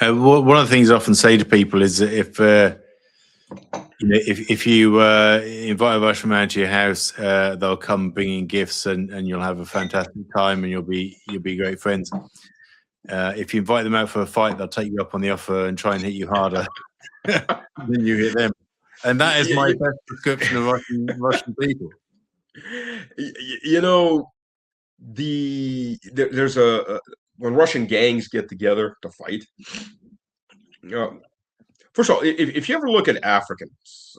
One of the things I often say to people is that if you invite a Russian man to your house, they'll come bringing gifts, and you'll have a fantastic time, and you'll be great friends. If you invite them out for a fight, they'll take you up on the offer and try and hit you harder than you hit them. And that is my best description of Russian people. You know, there's when Russian gangs get together to fight. First of all, if you ever look at Africans,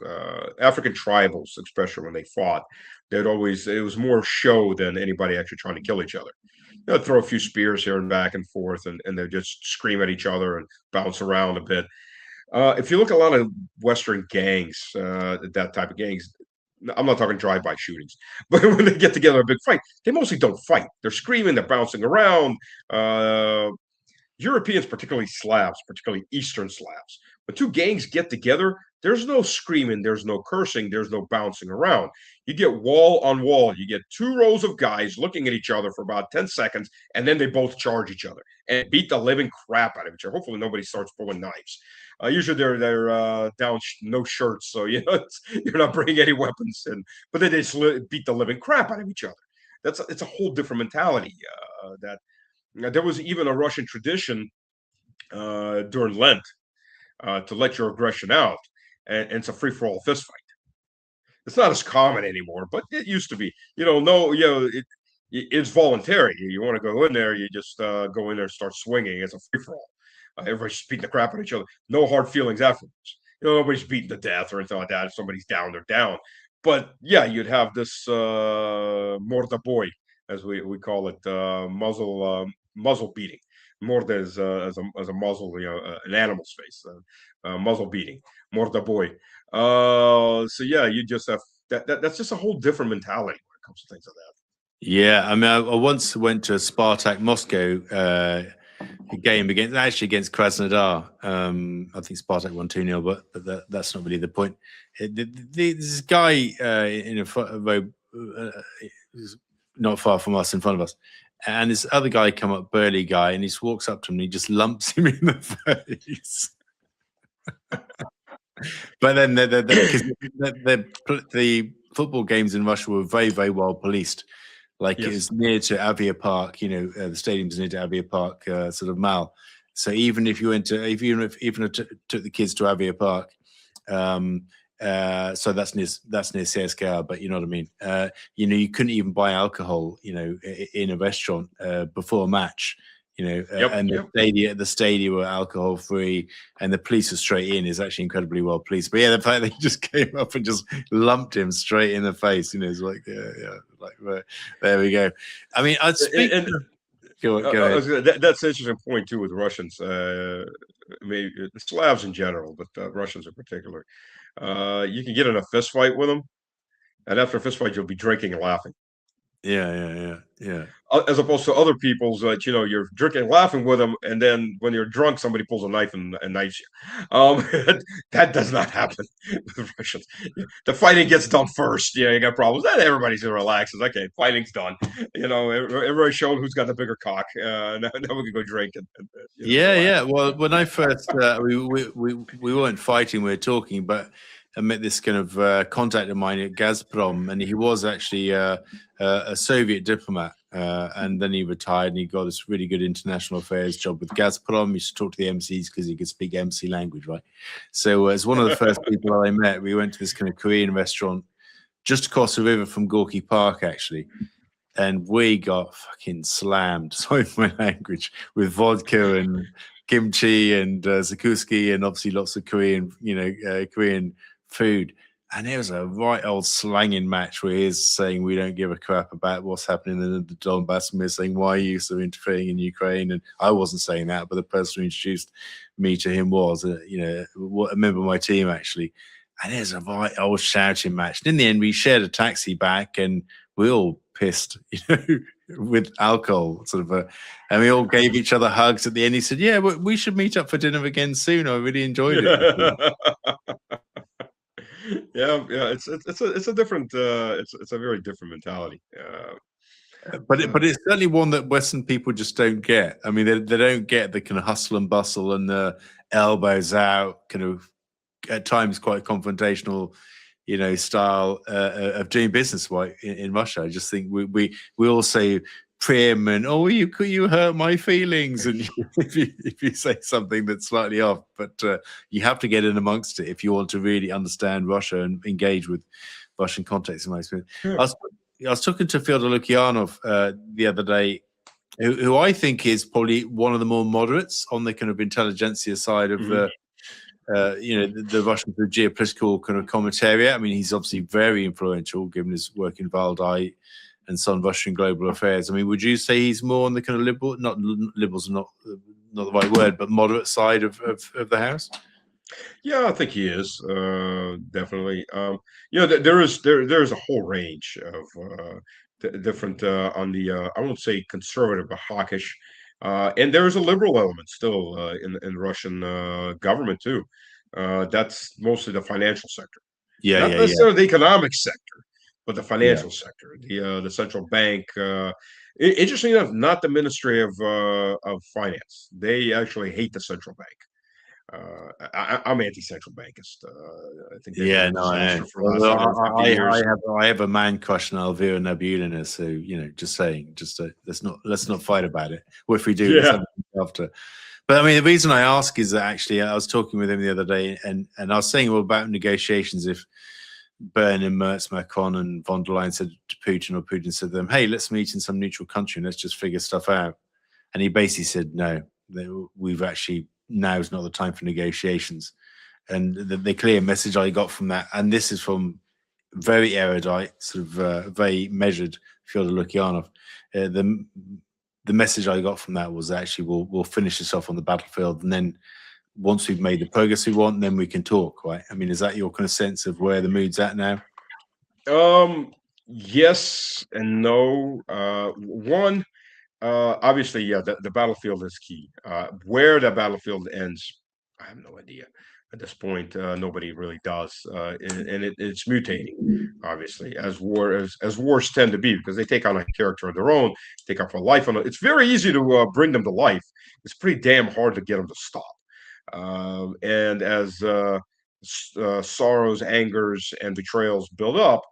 African tribals, especially when they fought, it was more show than anybody actually trying to kill each other. They'll throw a few spears here and back and forth, and they just scream at each other and bounce around a bit. If you look at a lot of Western gangs, that type of gangs, I'm not talking drive-by shootings, but when they get together a big fight, they mostly don't fight. They're screaming, they're bouncing around. Europeans, particularly Slavs, particularly Eastern Slavs, when two gangs get together, there's no screaming, there's no cursing, there's no bouncing around. You get wall on wall. You get two rows of guys looking at each other for about 10 seconds, and then they both charge each other and beat the living crap out of each other. Hopefully, nobody starts pulling knives. Usually, they're down no shirts, so you're not bringing any weapons, but then they just beat the living crap out of each other. It's a whole different mentality. That There was even a Russian tradition during Lent to let your aggression out, and it's a free for all fist fight. It's not as common anymore, but it used to be. It's voluntary. You want to go in there, you just go in there and start swinging. It's a free for all. Everybody's beating the crap out of each other. No hard feelings afterwards. Nobody's beaten to death or anything like that. If somebody's down, they're down. But yeah, you'd have this morda boy, as we call it, muzzle beating. Morda is as a muzzle, an animal's face, muzzle beating, morda boy. So yeah, you just have that's just a whole different mentality when it comes to things like that. Yeah, I mean, I once went to a Spartak Moscow game against Krasnodar. I think Spartak won 2-0, but that's not really the point. This guy in a very not far from us, in front of us, and this other guy come up, burly guy, and he just walks up to him and he just lumps him in the face. But then the football games in Russia were very, very well policed. Like yes. It was near to Avia Park, the stadium's near to Avia Park, sort of Mall. So even if you went to, even if took the kids to Avia Park, so that's near CSKA, but you know what I mean. You couldn't even buy alcohol, in a restaurant before a match. The stadium were alcohol free, and the police were straight in. Is actually incredibly well policed. But yeah, the fact they just came up and just lumped him straight in the face, it's like there we go. I mean, I'd speak. Go ahead. That's an interesting point too with Russians. Maybe Slavs in general, but Russians in particular. You can get in a fist fight with them, and after a fist fight, you'll be drinking and laughing. Yeah. As opposed to other people's that you're drinking and laughing with them, and then when you're drunk, somebody pulls a knife and knifes you. That does not happen with Russians. The fighting gets done first. You got problems. Then everybody's relaxes. Okay, fighting's done. Everybody's shown who's got the bigger cock. Now we can go drink. Yeah. Well, when I first we weren't fighting, we were talking, but I met this kind of contact of mine at Gazprom, and he was actually a Soviet diplomat, and then he retired, and he got this really good international affairs job with Gazprom. He used to talk to the MCs because he could speak MC language, right? So as one of the first people I met, we went to this kind of Korean restaurant just across the river from Gorky Park, actually, and we got fucking slammed, sorry for my language, with vodka and kimchi and zakuski, and obviously lots of Korean food. And it was a right old slanging match where he's saying we don't give a crap about what's happening in the Donbass, and we're saying, why are you so interfering in Ukraine? And I wasn't saying that, but the person who introduced me to him was a member of my team, actually. And it was a right old shouting match. And in the end, we shared a taxi back, and we all pissed, with alcohol, and we all gave each other hugs at the end. He said, yeah, we should meet up for dinner again soon. I really enjoyed it. Yeah, it's a different, it's a very different mentality. But it's certainly one that Western people just don't get. I mean, they don't get the kind of hustle and bustle and the elbows out, kind of at times quite confrontational, style of doing business. Right in Russia, I just think we all say prim and you hurt my feelings, and if you say something that's slightly off, but you have to get in amongst it if you want to really understand Russia and engage with Russian context. In my experience, Yeah. I was talking to Fyodor Lukyanov the other day, who I think is probably one of the more moderates on the kind of intelligentsia side of Mhm. the Russian geopolitical kind of commentariat. I mean, he's obviously very influential given his work in Valdai and some Russian global affairs. I mean, would you say he's more on the kind of liberal, not liberals, not the right word, but moderate side of the house? Yeah, I think he is definitely. There's a whole range of different on the I won't say conservative but hawkish, and there is a liberal element still in Russian government too. That's mostly the financial sector, Yeah, not yeah, yeah, necessarily the economic sector, but the yeah. financial sector, the central bank. Interestingly enough, not the Ministry of Finance. They actually hate the central bank. I'm anti-central bankist. I think they've been Yeah, a no, I know. disaster for the last Well, 150 I years. have a man crush on Elvira Nabiulina, so just saying, let's not fight about it. Or if we do, let's Yeah. have it after. But I mean, the reason I ask is that actually I was talking with him the other day, and I was saying all about negotiations. If Bernard, Merz, Macron, and von der Leyen said to Putin, or Putin said to them, "Hey, let's meet in some neutral country and let's just figure stuff out," and he basically said, "No, we've actually now is not the time for negotiations." And the clear message I got from that, and this is from very erudite, sort of very measured Fyodor Lukyanov, the message I got from that was actually we'll finish this off on the battlefield, and then once we've made the progress we want, then we can talk, right? I mean, is that your kind of sense of where the mood's at now? Yes and no. One, obviously, yeah, the battlefield is key. Where the battlefield ends, I have no idea. At this point, nobody really does, and it's mutating, obviously, as wars tend to be, because they take on a character of their own, take up a life on it. It's very easy to bring them to life. It's pretty damn hard to get them to stop. And as sorrows, angers, and betrayals build up,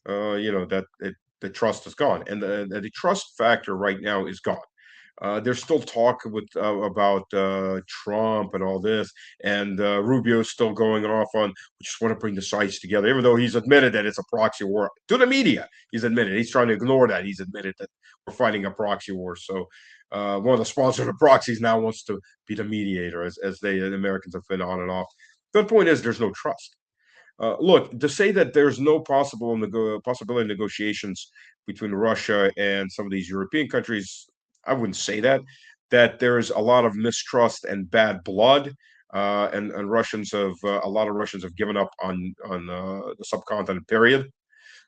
the trust is gone, and the trust factor right now is gone. There's still talk about Trump and all this, and Rubio's still going off on we just want to bring the sides together, even though he's admitted that it's a proxy war to the media. He's admitted he's trying to ignore that. He's admitted that we're fighting a proxy war. So one of the sponsors of the proxies now wants to be the mediator, as the Americans have been on and off. The point is, there's no trust. Look, to say that there's no possibility of negotiations between Russia and some of these European countries, I wouldn't say that. That there's a lot of mistrust and bad blood, and a lot of Russians have given up on the subcontinent, period,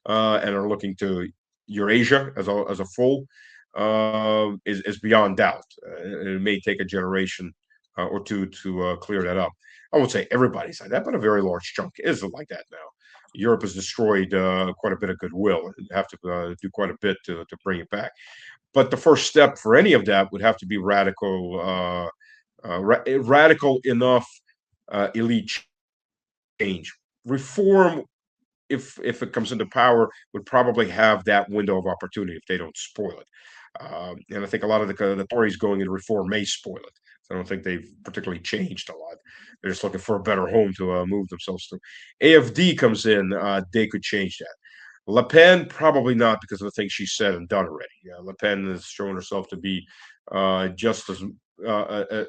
and are looking to Eurasia as a full, is beyond doubt. It may take a generation or two to clear that up. I won't say everybody's like that, but a very large chunk is like that now. Europe has destroyed quite a bit of goodwill and have to do quite a bit to bring it back. But the first step for any of that would have to be radical enough elite change. Reform, if it comes into power, would probably have that window of opportunity if they don't spoil it. And I think a lot of the Tories going into reform may spoil it. So I don't think they've particularly changed a lot. They're just looking for a better home to move themselves to. AFD comes in, they could change that. Le Pen, probably not because of the things she said and done already. Le Pen has shown herself to be just as uh,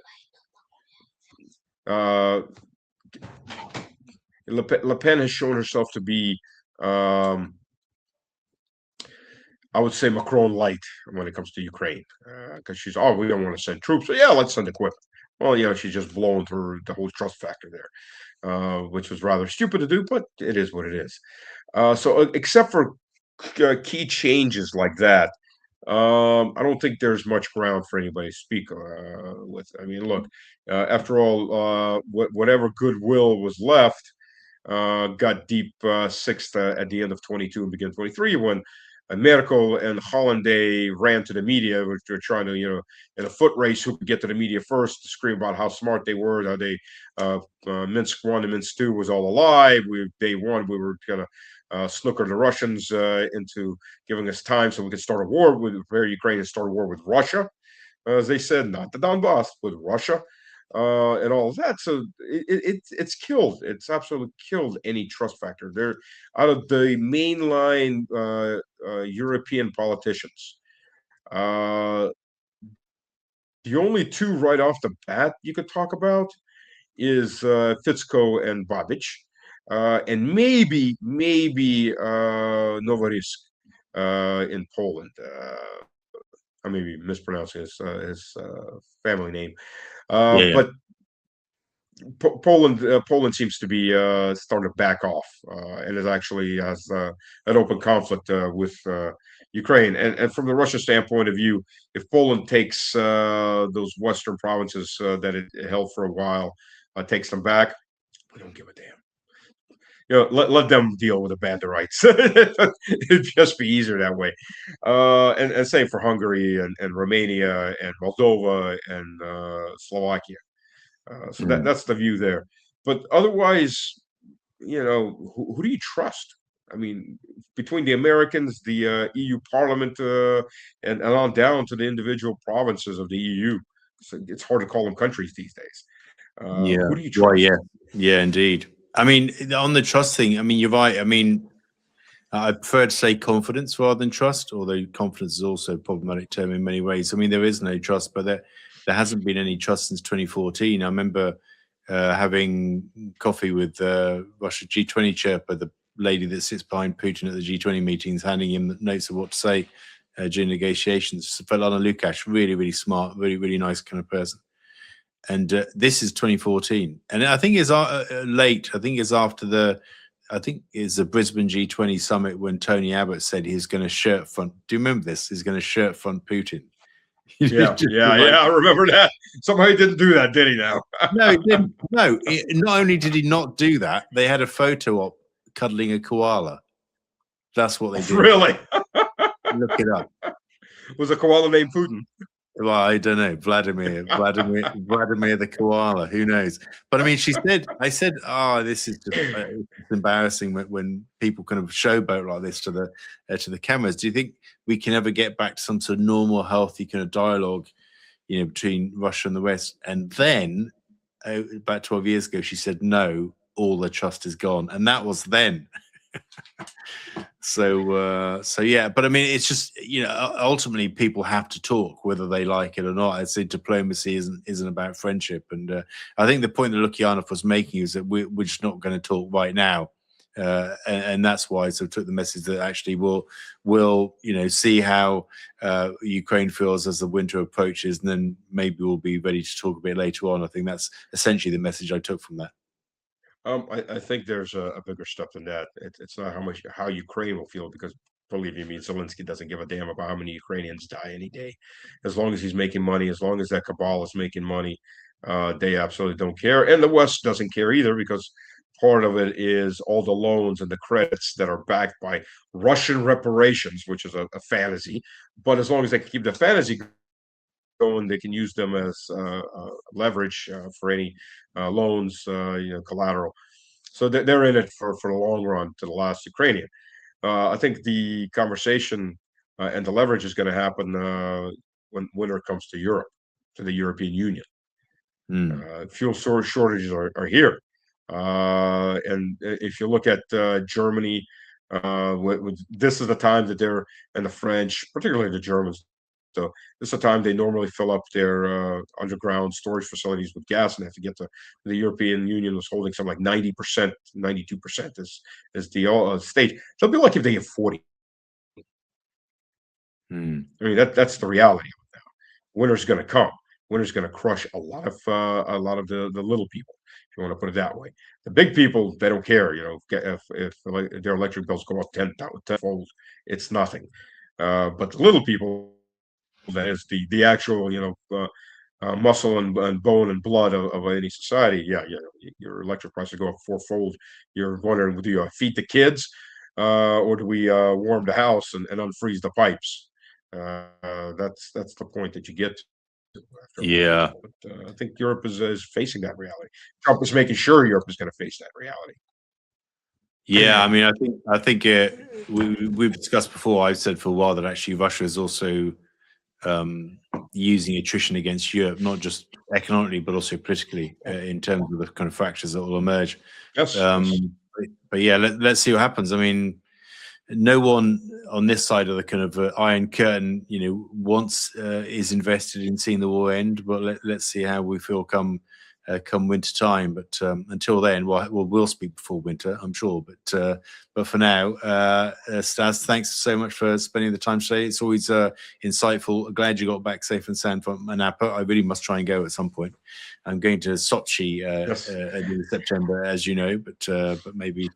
Le Pen has shown herself to be, um, I would say, Macron light when it comes to Ukraine, because we don't want to send troops. So yeah, let's send equipment. Well, she's just blown through the whole trust factor there, which was rather stupid to do, but it is what it is. So except for key changes like that, I don't think there's much ground for anybody to speak with. I mean, look, after all, whatever goodwill was left got deep sixth at the end of 22 and begin 23 when Merkel and Holland, they ran to the media, which they're trying to, in a foot race, who could get to the media first to scream about how smart they were. How they Minsk 1 and Minsk 2 was all a lie. Day one, we were gonna snooker the Russians into giving us time so we could start a war with Ukraine and start a war with Russia, as they said, not the Donbass, with Russia. And all of that. So it's killed. It's absolutely killed any trust factor. They're out of the mainline European politicians. Uh, the only two right off the bat you could talk about is Fitzko and Babic, and maybe Novorisk in Poland. I may be mispronouncing his family name, Yeah, but Poland seems to be starting to back off, and it actually has an open conflict with Ukraine. And from the Russia standpoint of view, if Poland takes those western provinces that it held for a while, takes them back, we don't give a damn. Let them deal with the Banderites. It'd just be easier that way. And same for Hungary and Romania and Moldova and Slovakia. So mm. that's the view there. But otherwise, who do you trust? I mean, between the Americans, the EU Parliament, and on down to the individual provinces of the EU, it's hard to call them countries these days. Yeah. Who do you Well, trust? yeah, indeed. I mean, on the trust thing, I mean, you're right. I mean, I prefer to say confidence rather than trust, although confidence is also a problematic term in many ways. I mean, there is no trust, but there hasn't been any trust since 2014. I remember having coffee with Russia G20 chairper, the lady that sits behind Putin at the G20 meetings, handing him notes of what to say during negotiations. Svetlana Lukash, really, really smart, really, really nice kind of person. And this is 2014, and I think it's late. I think it's after I think it's the Brisbane G20 summit when Tony Abbott said he's going to shirt front. Do you remember this? He's going to shirt front Putin. Yeah, I remember that. Somehow he didn't do that, did he? Now, no, he didn't. No, not only did he not do that, they had a photo op cuddling a koala. That's what they did. Really? Look it up. Was a koala named Putin? Well, I don't know. Vladimir the koala. Who knows? But I mean, I said, oh, this is just it's embarrassing when people kind of showboat like this to the cameras. Do you think we can ever get back to some sort of normal, healthy kind of dialogue, between Russia and the West? And then about 12 years ago, she said, no, all the trust is gone. And that was then. So yeah, but I mean, it's just ultimately people have to talk whether they like it or not. I'd say diplomacy isn't about friendship, and I think the point that Lukyanov was making is that we're just not going to talk right now, and that's why I sort of took the message that actually we'll see how Ukraine feels as the winter approaches, and then maybe we'll be ready to talk a bit later on. I think that's essentially the message I took from that. I think there's a bigger step than that. It's not how Ukraine will feel, because believe you me, Zelensky doesn't give a damn about how many Ukrainians die any day. As long as he's making money, as long as that cabal is making money, they absolutely don't care. And the West doesn't care either, because part of it is all the loans and the credits that are backed by Russian reparations, which is a fantasy. But as long as they can keep the fantasy going, they can use them as leverage for any loans, collateral. So they're in it for the long run, to the last Ukrainian. I think the conversation and the leverage is going to happen when winter comes to Europe, to the European Union. Fuel shortages are here. And if you look at Germany, this is the time that they're, and the French, particularly the Germans, so this is the time they normally fill up their underground storage facilities with gas, and they have to get to the European Union was holding something like 90%, 92% is the state. They'll be lucky if they get 40. I mean, that's the reality of it now. Winter's going to come. Winter's going to crush a lot of the little people, if you want to put it that way. The big people, they don't care. If their electric bills go up tenfold, it's nothing. But the little people, that is the actual muscle and bone and blood of any society. Yeah, your electric prices go up fourfold. You're wondering, do you feed the kids? or do we warm the house and unfreeze the pipes? That's the point that you get to after a while. Yeah. But I think Europe is facing that reality. Trump is making sure Europe is going to face that reality. Yeah, I mean, I think we've discussed before. I've said for a while that actually Russia is also using attrition against Europe, not just economically but also politically, in terms of the kind of fractures that will emerge. Yes. But yeah, let's see what happens. I mean, no one on this side of the kind of Iron Curtain, wants is invested in seeing the war end. But let's see how we feel come winter time. But until then, we'll speak before winter, I'm sure. But for now, Stas, thanks so much for spending the time today. It's always insightful. Glad you got back safe and sound from Napa. I really must try and go at some point. I'm going to Sochi Yes. at the end of September, as you know, but maybe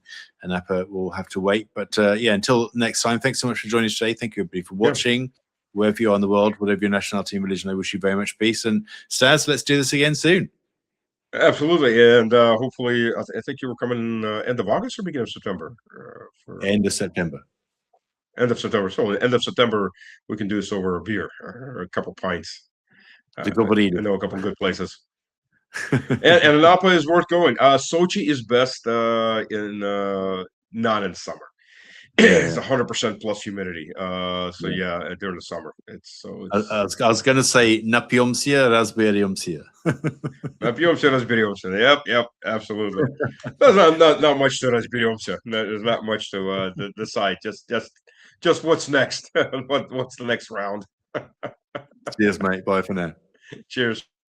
Napa will have to wait. But yeah, until next time, thanks so much for joining us today. Thank you, everybody, for watching. Wherever you are in the world, whatever your nationality and religion, I wish you very much peace. And Stas, let's do this again soon. Absolutely, and hopefully, I think you were coming end of August or beginning of September. End of September. End of September. So end of September, we can do this over a beer or a couple pints. I know a couple of good places. and Napa is worth going. Sochi is best not in summer. It's 100% plus humidity. So yeah, during the summer, I was going to say Napiomsia, Raspberryomsia. Napiomsia, Raspberryomsia. Yep, absolutely. There's not much to Raspberryomsia. There's not much to decide. Just what's next. What's the next round? Cheers, mate. Bye for now. Cheers.